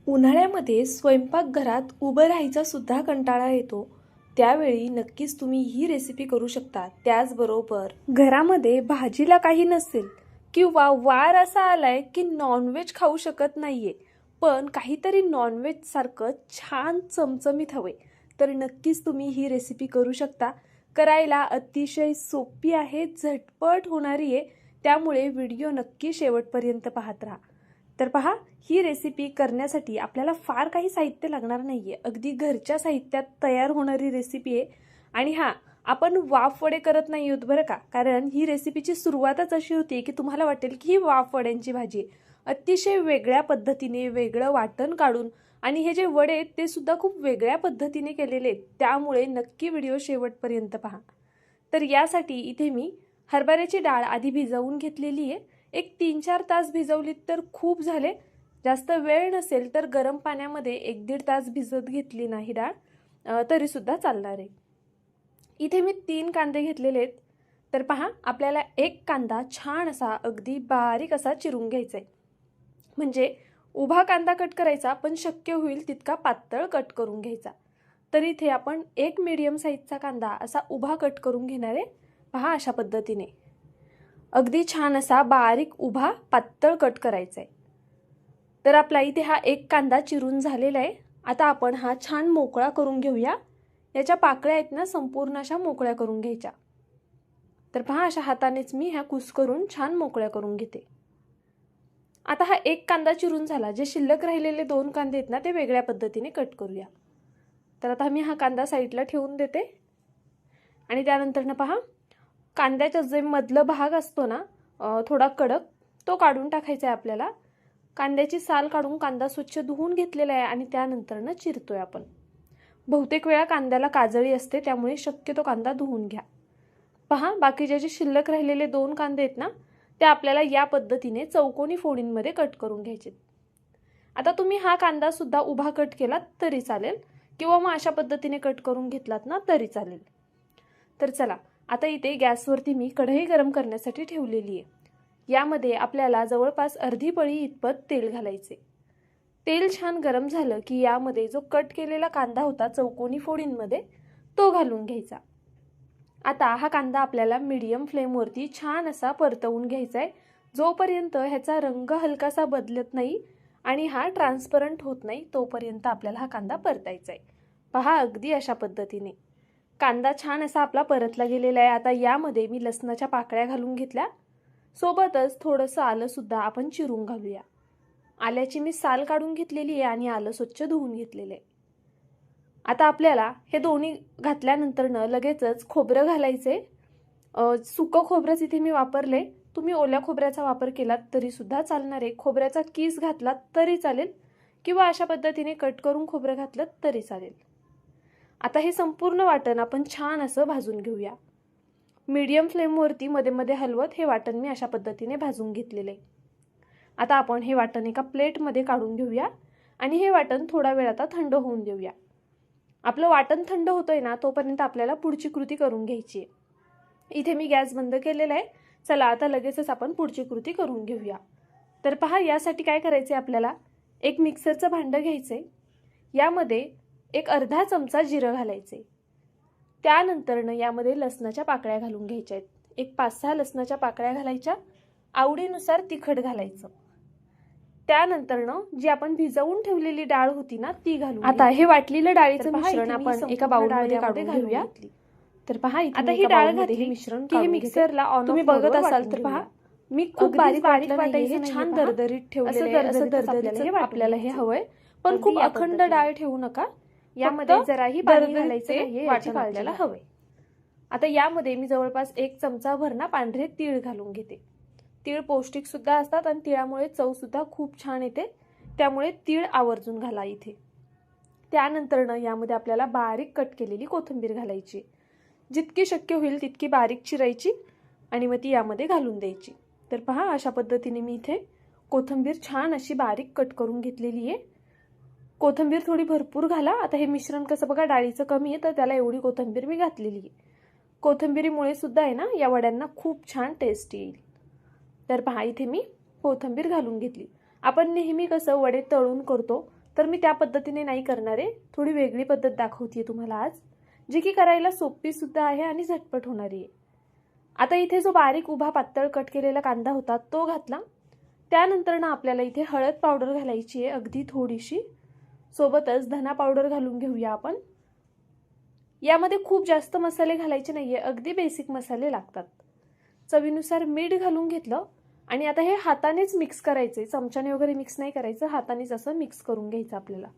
उन्हाळ्यामध्ये स्वयंपाकघरात उभं राहायचा सुद्धा कंटाळा येतो. त्यावेळी नक्कीच तुम्ही ही रेसिपी करू शकता. त्याचबरोबर घरामध्ये भाजीला काही नसेल किंवा वार असा आलाय की नॉनव्हेज खाऊ शकत नाहीये, पण काहीतरी नॉनव्हेज सारखं छान चमचमीत हवे, तर नक्कीच तुम्ही ही रेसिपी करू शकता. करायला अतिशय सोपी आहे, झटपट होणारी आहे. त्यामुळे व्हिडिओ नक्की शेवटपर्यंत पाहत राहा. तर पहा, ही रेसिपी करण्यासाठी आपल्याला फार काही साहित्य लागणार नाहीये. अगदी घरच्या साहित्यात तयार होणारी रेसिपी आहे. आणि हां, आपण वाफ वडे करत नाही आहोत बरं का, कारण ही रेसिपीची सुरुवातच अशी होती की तुम्हाला वाटेल की ही वाफ वड्यांची भाजी आहे. अतिशय वेगळ्या पद्धतीने वेगळं वाटण काढून आणि हे जे वडे आहेत ते सुद्धा खूप वेगळ्या पद्धतीने केलेले आहेत. त्यामुळे नक्की व्हिडिओ शेवटपर्यंत पहा. तर यासाठी इथे मी हरभऱ्याची डाळ आधी भिजवून घेतलेली आहे. एक 3-4 तास भिजवलीत तर खूप झाले. जास्त वेळ नसेल तर गरम पाण्यामध्ये 1-1.5 तास भिजत घेतली नाही डाळ तरी सुद्धा चालणार आहे. इथे मी 3 कांदे घेतलेले आहेत. तर पहा, आपल्याला एक कांदा छान असा अगदी बारीक असा चिरून घ्यायचा आहे. म्हणजे उभा कांदा कट करायचा, पण शक्य होईल तितका पातळ कट करून घ्यायचा. तर इथे आपण एक मीडियम साईजचा कांदा असा उभा कट करून घेणार आहे. पहा, अशा पद्धतीने अगदी छान असा बारीक उभा पातळ कट करायचा आहे. तर आपला इथे हा एक कांदा चिरून झालेला आहे. आता आपण हा छान मोकळा करून घेऊया. याच्या पाकळ्या आहेत ना, संपूर्ण अशा मोकळ्या करून घ्यायच्या. तर पहा, अशा हातानेच मी ह्या कुस्करून छान मोकळ्या करून घेते. आता हा एक कांदा चिरून झाला. जे शिल्लक राहिलेले 2 कांदे आहेत ना, ते वेगळ्या पद्धतीने कट करूया. तर आता मी हा कांदा साईडला ठेवून देते. आणि त्यानंतर ना पहा, कांद्याचा जे मधला भाग असतो ना थोडा कडक, तो काढून टाकायचा आहे आपल्याला. कांद्याची साल काढून कांदा स्वच्छ धुवून घेतलेला आहे आणि त्यानंतर ना चिरतोय आपण. बहुतेक वेळा कांद्याला काजळी असते, त्यामुळे शक्यतो कांदा धुवून घ्या. पहा, बाकीचे जे शिल्लक राहिलेले 2 कांदे आहेत ना, ते आपल्याला या पद्धतीने चौकोनी फोडींमध्ये कट करून घ्यायचे. आता तुम्ही हा कांदा सुद्धा उभा कट केलात तरी चालेल, किंवा मग अशा पद्धतीने कट करून घेतलात ना तरी चालेल. तर चला, आता इथे गॅसवरती मी कढई गरम करण्यासाठी ठेवलेली आहे. यामध्ये आपल्याला जवळपास अर्धी पळी इतपत तेल घालायचे. तेल छान गरम झालं की यामध्ये जो कट केलेला कांदा होता चौकोनी फोडींमध्ये, तो घालून घ्यायचा. आता हा कांदा आपल्याला मीडियम फ्लेमवरती छान असा परतवून घ्यायचा आहे, जोपर्यंत ह्याचा रंग हलकासा बदलत नाही आणि हा ट्रान्सपरंट होत नाही तोपर्यंत आपल्याला हा कांदा परतायचा आहे. पहा, अगदी अशा पद्धतीने कांदा छान असा आपला परतला गेलेला आहे. आता यामध्ये मी लसणाच्या पाकळ्या घालून घेतल्या. सोबतच थोडंसं आलं सुद्धा आपण चिरून घालूया. आल्याची मी साल काढून घेतलेली आहे आणि आलं स्वच्छ धुवून घेतलेलं आहे. आता आपल्याला हे दोन्ही घातल्यानंतर लगेचच खोबरं घालायचे. सुकं खोबरंच इथे मी वापरले. तुम्ही ओल्या खोबऱ्याचा वापर केलात तरी सुद्धा चालणार आहे. खोबऱ्याचा कीस घातलात तरी चालेल, किंवा अशा पद्धतीने कट करून खोबरं घातलं तरी चालेल. आता हे संपूर्ण वाटण आपण छान असं भाजून घेऊया. मीडियम फ्लेमवरती मध्ये मध्ये हलवत हे वाटण मी अशा पद्धतीने भाजून घेतलेलं आहे. आता आपण हे वाटण एका प्लेटमध्ये काढून घेऊया आणि हे वाटण थोडा वेळ आता थंड होऊन देऊया. आपलं वाटण थंड होतंय ना, तोपर्यंत आपल्याला पुढची कृती करून घ्यायची आहे. इथे मी गॅस बंद केलेला आहे. चला, आता लगेचच आपण पुढची कृती करून घेऊया. तर पहा, यासाठी काय करायचे आपल्याला, एक मिक्सरचं भांडं घ्यायचंय. यामध्ये एक अर्धा चमचा जिरं घालायचे. त्यानंतर यामध्ये लसणाच्या पाकळ्या घालून घ्यायच्या आहेत. एक 5-6 लसणाच्या पाकळ्या घालायच्या. आवडीनुसार तिखट घालायचं. त्यानंतर जी आपण भिजवून ठेवलेली डाळ होती ना, ती घालून. आता हे वाटलेलं डाळीचं मिश्रण आपण एका बाउलमध्ये काढून घेऊया. तर पहा, आता ही डाळ घातली मिश्रण की हे मिक्सरला ऑन तुम्ही बघत असाल तर पहा, मी खूप बारीक वाटायचं, छान दरदरीत ठेवलेलं आहे. असं दरदरीत आपल्याला हे हवंय, पण खूप अखंड डाळ ठेवू नका. यामध्ये जराही पाणी घालायचं नाहीये, याची काळजी हवंय. आता यामध्ये मी जवळपास 1 चमचाभर ना पांढरे तीळ घालून घेते. तीळ पौष्टिक सुद्धा असतात आणि तिळामुळे चव सुद्धा खूप छान येते, त्यामुळे तीळ आवर्जून घाला इथे. त्यानंतर यामध्ये आपल्याला बारीक कट केलेली कोथिंबीर घालायची. जितकी शक्य होईल तितकी बारीक चिरायची आणि मग ती यामध्ये घालून द्यायची. तर पहा, अशा पद्धतीने मी इथे कोथिंबीर छान अशी बारीक कट करून घेतलेली आहे. कोथिंबीर थोडी भरपूर घाला. आता हे मिश्रण कसं बघा, डाळीचं कमी आहे, तर त्याला एवढी कोथिंबीर मी घातलेली आहे. कोथिंबीरीमुळे सुद्धा आहे ना, या वड्यांना खूप छान टेस्ट येईल. तर पहा, इथे मी कोथिंबीर घालून घेतली. आपण नेहमी कसं वडे तळून करतो तर मी त्या पद्धतीने नाही करणार आहे, थोडी वेगळी पद्धत दाखवते तुम्हाला आज, जी की करायला सोपी सुद्धा आहे आणि झटपट होणारी आहे. आता इथे जो बारीक उभा पातळ कट केलेला कांदा होता तो घातला. त्यानंतर ना आपल्याला इथे हळद पावडर घालायची आहे अगदी थोडीशी, सोबतच धना पावडर घालून घेऊया आपण. यामध्ये खूप जास्त मसाले घालायचे नाहीये, अगदी बेसिक मसाले लागतात. चवीनुसार मीठ घालून घेतलं आणि आता हे हातानेच मिक्स करायचे, चमच्याने वगैरे मिक्स नाही करायचं, हातानेच असं मिक्स करून घ्यायचं आपल्याला.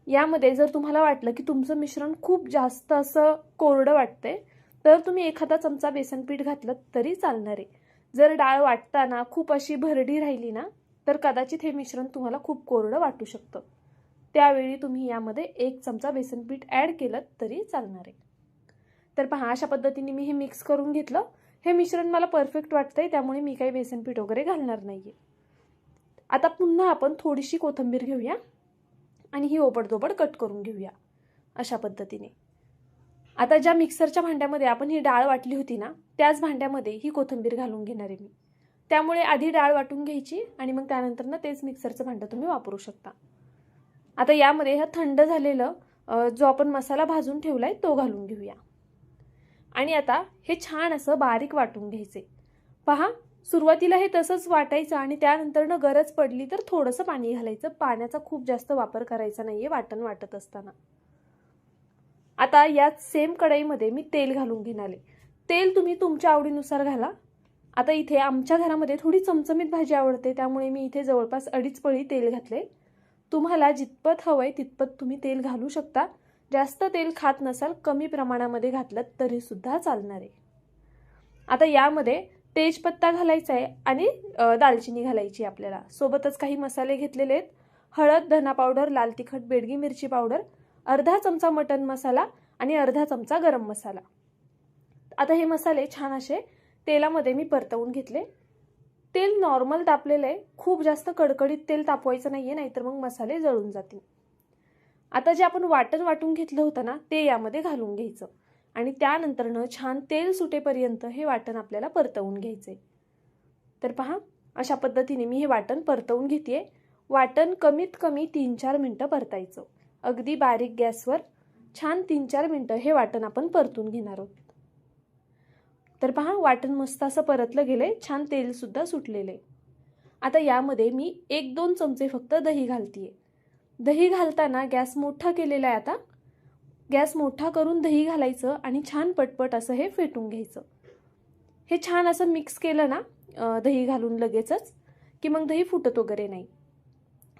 यामध्ये जर तुम्हाला वाटलं की तुमचं मिश्रण खूप जास्त असं कोरडं वाटतंय तर तुम्ही एखादा चमचा बेसन पीठ घातलं तरी चालणार आहे. जर डाळ वाटताना खूप अशी भरडी राहिली ना तर कदाचित हे मिश्रण तुम्हाला खूप कोरडं वाटू शकतं. त्यावेळी तुम्ही यामध्ये 1 चमचा बेसन पीठ ॲड केलं तरी चालणार आहे. तर पहा, अशा पद्धतीने मी हे मिक्स करून घेतलं. हे मिश्रण मला परफेक्ट वाटतंय त्यामुळे मी काही बेसन पीठ वगैरे घालणार नाहीये. आता पुन्हा आपण थोडीशी कोथिंबीर घेऊया आणि ही ओबडधोबड कट करून घेऊया अशा पद्धतीने. आता ज्या मिक्सरच्या भांड्यामध्ये आपण ही डाळ वाटली होती ना त्याच भांड्यामध्ये ही कोथिंबीर घालून घेणार आहे मी. त्यामुळे आधी डाळ वाटून घ्यायची आणि मग त्यानंतर ना तेच मिक्सरचं भांडं तुम्ही वापरू शकता. आता यामध्ये हा थंड झालेलं जो आपण मसाला भाजून ठेवलाय तो घालून घेऊया आणि आता हे छान असं बारीक वाटून घ्यायचे. पहा, सुरुवातीला हे तसंच वाटायचं आणि त्यानंतर गरज पडली तर थोडंसं पाणी घालायचं. पाण्याचा खूप जास्त वापर करायचा नाहीये वाटण वाटत असताना. आता याच सेम कढईमध्ये मी तेल घालून घेणार आहे. तेल तुम्ही तुमच्या आवडीनुसार घाला. आता इथे आमच्या घरामध्ये थोडी चमचमीत भाजी आवडते त्यामुळे मी इथे जवळपास 2.5 पळी तेल घातले. तुम्हाला जितपत हवंय तितपत तुम्ही तेल घालू शकता. जास्त तेल खात नसाल कमी प्रमाणामध्ये घातलं तरी सुद्धा चालणार आहे. आता यामध्ये तेजपत्ता घालायचा आहे आणि दालचिनी घालायची आपल्याला. सोबतच काही मसाले घेतलेले आहेत. हळद, धना पावडर, लाल तिखट, बेडगी मिरची पावडर, अर्धा चमचा मटन मसाला आणि अर्धा चमचा गरम मसाला. आता हे मसाले छान असे तेलामध्ये मी परतवून घेतले. तेल नॉर्मल तापलेलं आहे, खूप जास्त कडकडीत तेल तापवायचं नाहीये, नाहीतर मग मसाले जळून जातील. आता जे आपण वाटण वाटून घेतलं होतं ना ते यामध्ये घालून घ्यायचं आणि त्यानंतरनं छान तेल सुटेपर्यंत हे वाटण आपल्याला परतवून घ्यायचे. तर पहा, अशा पद्धतीने मी हे वाटण परतवून घेतेय. वाटण कमीत कमी 3-4 मिनिटं परतायचं. अगदी बारीक गॅसवर छान 3-4 मिनिटं हे वाटण आपण परतून घेणार आहोत. तर पहा, वाटण मस्त असं परतलं गेलंय, छान तेल सुद्धा सुटलेलं आहे. आता यामध्ये मी 1-2 चमचे फक्त दही घालतीये. दही घालताना गॅस मोठा केलेला आहे. आता गॅस मोठा करून दही घालायचं आणि छान पटपट असं हे फेटून घ्यायचं. हे छान असं मिक्स केलं ना दही घालून लगेचच की मग दही फुटत वगैरे नाही.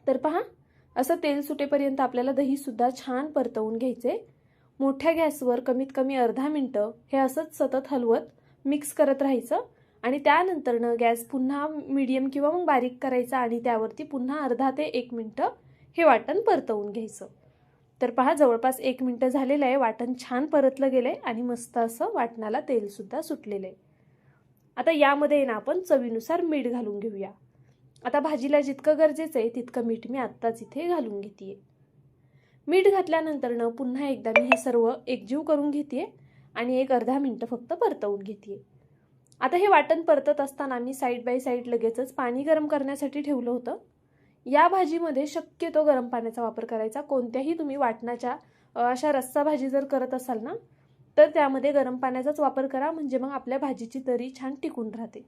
तर पहा, असं तेल सुटेपर्यंत आपल्याला दही सुद्धा छान परतवून घ्यायचे. मोठ्या गॅसवर कमीत कमी अर्धा मिनिटं हे असंच सतत हलवत मिक्स करत राहायचं आणि त्यानंतरनं गॅस पुन्हा मीडियम किंवा मग बारीक करायचा आणि त्यावरती पुन्हा अर्धा ते 1 मिनिटं हे वाटण परतवून घ्यायचं. तर पहा, जवळपास 1 मिनिटं झालेलं आहे. वाटण छान परतलं गेलंय आणि मस्त असं वाटणाला तेल सुद्धा सुटलेलं आहे. आता यामध्ये ना आपण चवीनुसार मीठ घालून घेऊया. आता भाजीला जितकं गरजेचं आहे तितकं मीठ मी आत्ताच इथे घालून घेतेय. मीठ घातल्यानंतरनं पुन्हा एकदा मी हे सर्व एकजीव करून घेतेय आणि एक अर्धा मिनिटं फक्त परतवून घेतेय. आता हे वाटण परतत असताना मी साईड बाय साईड लगेचच पाणी गरम करण्यासाठी ठेवलं होतं. या भाजीमध्ये शक्यतो गरम पाण्याचा वापर करायचा. कोणत्याही तुम्ही वाटणाच्या अशा रस्सा भाजी जर करत असाल ना तर त्यामध्ये गरम पाण्याचाच वापर करा, म्हणजे मग आपल्या भाजीची तरी छान टिकून राहते.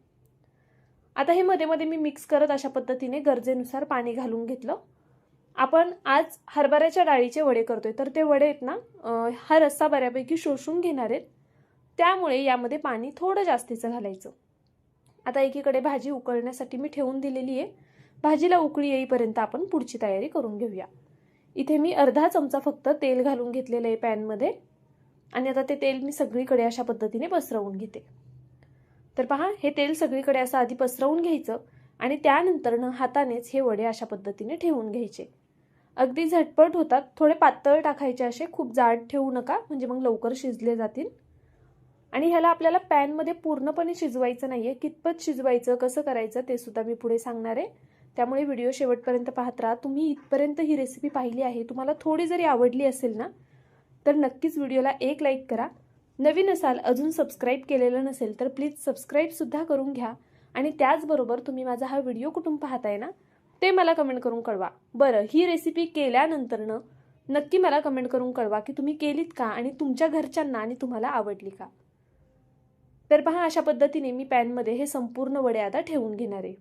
आता हे मध्ये मध्ये मी मिक्स करत अशा पद्धतीने गरजेनुसार पाणी घालून घेतलं. आपण आज हरभऱ्याच्या डाळीचे वडे करतोय तर ते वडे आहेत ना हा रस्सा बऱ्यापैकी शोषून घेणार आहेत, त्यामुळे यामध्ये पाणी थोडं जास्तीचं घालायचं. आता एकीकडे भाजी उकळण्यासाठी मी ठेवून दिलेली आहे. भाजीला उकळी येईपर्यंत आपण पुढची तयारी करून घेऊया. इथे मी अर्धा चमचा फक्त तेल घालून घेतलेलं आहे पॅनमध्ये आणि आता ते तेल मी सगळीकडे अशा पद्धतीने पसरवून घेते. तर पहा, हे तेल सगळीकडे असं आधी पसरवून घ्यायचं आणि त्यानंतरनं हातानेच हे वडे अशा पद्धतीने ठेवून घ्यायचे. अगदी झटपट होतात. थोडे पातळ टाकायचे, असे खूप जाड ठेवू नका, म्हणजे मग लवकर शिजले जातील. आणि ह्याला आपल्याला पॅनमध्ये पूर्णपणे शिजवायचं नाहीये. कितपत शिजवायचं, कसं करायचं ते सुद्धा मी पुढे सांगणार आहे, त्यामुळे व्हिडिओ शेवटपर्यंत पाहत राहा. तुम्ही इथपर्यंत ही रेसिपी पाहिली आहे, तुम्हाला थोडी जरी आवडली असेल ना तर नक्कीच व्हिडिओला एक लाईक करा. नवीन असाल, अजून सबस्क्राईब केलेलं नसेल तर प्लीज सबस्क्राईब सुद्धा करून घ्या. आणि त्याचबरोबर तुम्ही माझा हा व्हिडिओ कुठून पाहताय ना ते मला कमेंट करून कळवा. बरं, ही रेसिपी केल्यानंतरनं नक्की मला कमेंट करून कळवा की तुम्ही केलीत का आणि तुमच्या घरच्यांना आणि तुम्हाला आवडली का. तर पहा, अशा पद्धतीने मी पॅनमध्ये हे संपूर्ण वडे आता ठेवून घेणार आहे.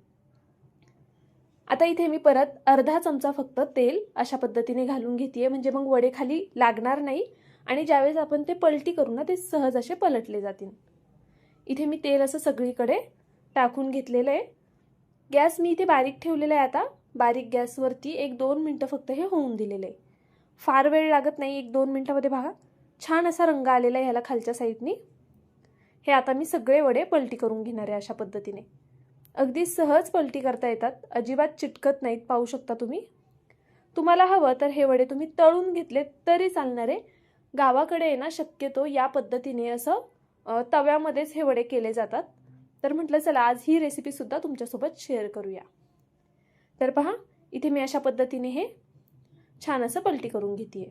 आता इथे मी परत अर्धा चमचा फक्त तेल अशा पद्धतीने घालून घेतेय, म्हणजे मग वडे खाली लागणार नाही आणि ज्यावेळेस आपण ते पलटी करू ना, ते सहज असे पलटले जातील. इथे मी तेल असं सगळीकडे टाकून घेतलेलं आहे. गॅस मी इथे बारीक ठेवलेला आहे. आता बारीक गॅसवरती 1-2 मिनटं फक्त हे होऊन दिलेलं आहे. फार वेळ लागत नाही, 1-2 मिनटामध्ये बघा छान असा रंग आलेला आहे ह्याला खालच्या साईडनी. हे आता मी सगळे वडे पलटी करून घेणार आहे अशा पद्धतीने. अगदी सहज पलटी करता येतात, अजिबात चिटकत नाहीत. पाहू शकता तुम्ही. तुम्हाला हवं तर हे वडे तुम्ही तळून घेतले तरी चालणार आहे. गावाकडे आहे ना शक्यतो या पद्धतीने असं तव्यामध्येच हे वडे केले जातात. तर म्हटलं चला आज ही रेसिपी सुद्धा तुमच्यासोबत शेअर करूया. तर पहा, इथे मी अशा पद्धतीने हे छान असं पलटी करून घेतेय.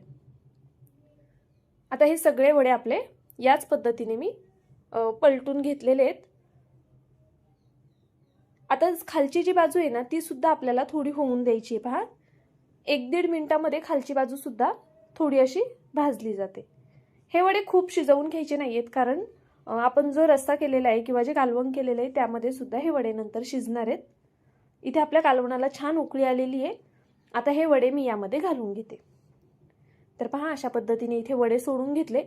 आता हे सगळे वडे आपले याच पद्धतीने मी पलटून घेतलेले आहेत. आता खालची जी बाजू आहे ना ती सुद्धा आपल्याला थोडी होऊन द्यायची आहे. पहा, 1-1.5 मिनिटामध्ये खालची बाजू सुद्धा थोडी अशी भाजली जाते. हे वडे खूप शिजवून घ्यायचे नाहीयेत, कारण आपण जो रस्सा केलेला आहे किंवा जे कालवण केलेलं आहे त्यामध्ये सुद्धा हे वडे नंतर शिजणार आहेत. इथे आपल्या कालवणाला छान उकळी आलेली आहे. आता हे वडे मी यामध्ये घालून घेते. तर पहा, अशा पद्धतीने इथे वडे सोडून घेतले.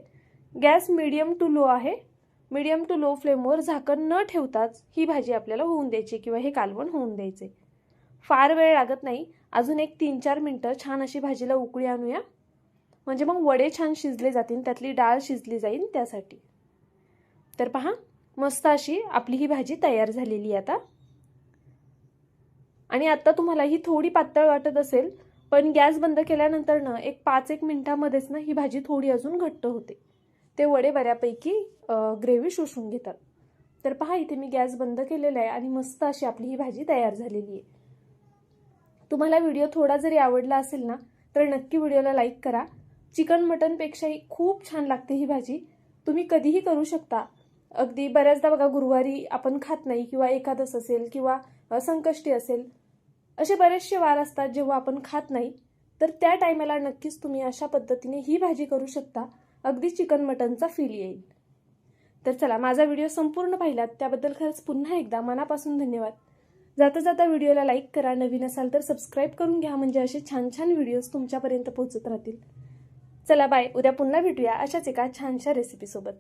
गॅस मीडियम टू लो आहे. मीडियम टू लो फ्लेमवर झाकण न ठेवताच ही भाजी आपल्याला होऊन द्यायची किंवा हे कालवण होऊन द्यायचे. फार वेळ लागत नाही. अजून 1-3-4 मिनटं छान अशी भाजीला उकळी आणूया, म्हणजे मग वडे छान शिजले जातील, त्यातली डाळ शिजली जाईल त्यासाठी. तर पहा, मस्त अशी आपली ही भाजी तयार झालेली आहे आता. आणि आता तुम्हाला ही थोडी पातळ वाटत असेल, पण गॅस बंद केल्यानंतर ना 5-1 मिनिटामध्येच ना ही भाजी थोडी अजून घट्ट होते. ते वडे बऱ्यापैकी ग्रेव्ही शोषून घेतात. तर पहा, इथे मी गॅस बंद केलेला आहे आणि मस्त अशी आपली ही भाजी तयार झालेली आहे. तुम्हाला व्हिडिओ थोडा जरी आवडला असेल ना तर नक्की व्हिडिओला लाईक करा. चिकन मटनपेक्षाही खूप छान लागते ही भाजी. तुम्ही कधीही करू शकता. अगदी बऱ्याचदा बघा गुरुवारी आपण खात नाही किंवा एकादश असेल किंवा संकष्टी असेल, असे बरेचसे वार असतात जेव्हा आपण खात नाही. तर त्या टायमाला नक्कीच तुम्ही अशा पद्धतीने ही भाजी करू शकता. अगदी चिकन मटनचा फील येईल. तर चला, माझा व्हिडिओ संपूर्ण पाहिलात त्याबद्दल खरंच पुन्हा एकदा मनापासून धन्यवाद. जाता जाता व्हिडिओला लाईक करा. नवीन असाल तर सबस्क्राईब करून घ्या, म्हणजे असे छान छान व्हिडिओज तुमच्यापर्यंत पोहोचत राहतील. चला बाय. उद्या पुन्हा भेटूया अशाच एका छानशा रेसिपीसोबत.